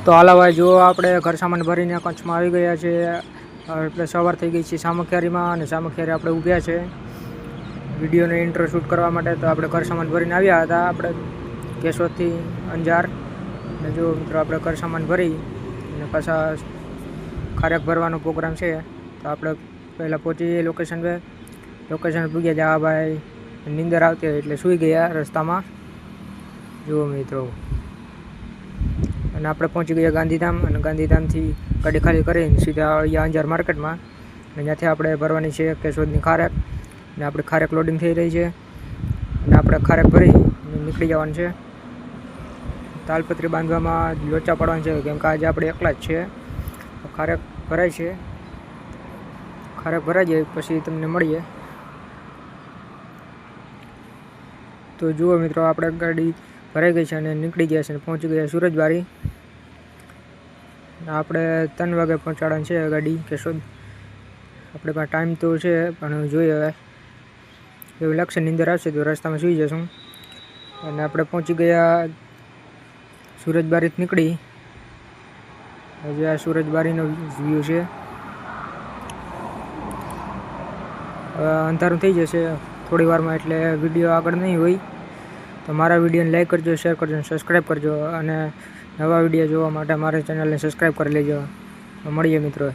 તો હાલો ભાઈ જુઓ આપણે ઘર સામાન ભરીને કચ્છમાં આવી ગયા છે. એટલે સવાર થઈ ગઈ છે સામખિયારીમાં અને સામખિયારી આપણે ઊભ્યા છે વિડીયોનો ઇન્ટ્રો શૂટ કરવા માટે. તો આપણે ઘર સામાન ભરીને આવ્યા હતા આપણે કેશોદથી અંજાર. અને જો મિત્રો આપણે ઘર સામાન ભરી અને પાછા ખારેક ભરવાનો પ્રોગ્રામ છે. તો આપણે પહેલાં પહોંચી જઈએ લોકેશન પૂગ્યા જવા ભાઈ નીંદર આવતી હોય એટલે સૂઈ ગયા રસ્તામાં. જુઓ મિત્રો અને આપણે પહોંચી ગયા ગાંધીધામ અને ગાંધીધામથી ગાડી ખાલી કરીને સીધા અહીંયા અંજાર માર્કેટમાં. અને ત્યાંથી આપણે ભરવાની છે કેશોદની ખારેક. અને આપણે ખારેક લોડિંગ થઈ રહી છે અને આપણે ખારેક ભરી નીકળી જવાનું છે. તાલપત્રી બાંધવામાં લોચા પડવાનું છે કેમ કે આજે આપણે એકલા જ છે. ખારેક ભરાય છે, ખારેક ભરાઈ જાય પછી તમને મળીએ. તો જુઓ મિત્રો આપણે ગાડી ભરાઈ ગઈ છે અને નીકળી ગયા છે અને પહોંચી ગયા સુરજબારી. આપણે 3 વાગે પહોંચાડવાની છે ગાડી કેશોદ. આપણે પાસે ટાઈમ તો છે પણ જોઈએ હવે એવું લાગશે નીંદર આવશે તો રસ્તામાં સૂઈ જશું. અને આપણે પહોંચી ગયા સુરજબારીથી નીકળી. હજી આ સુરજબારીનો વ્યૂ છે. અંધારું થઈ જશે થોડી વારમાં એટલે વિડીયો આગળ નહીં હોય. તો મારા વિડીયોને લાઈક કરજો, શેર કરજો અને સબસ્ક્રાઈબ કરજો. અને નવા વિડીયો જોવા માટે મારી ચેનલને સબસ્ક્રાઈબ કરી લેજો. મળીએ મિત્રો.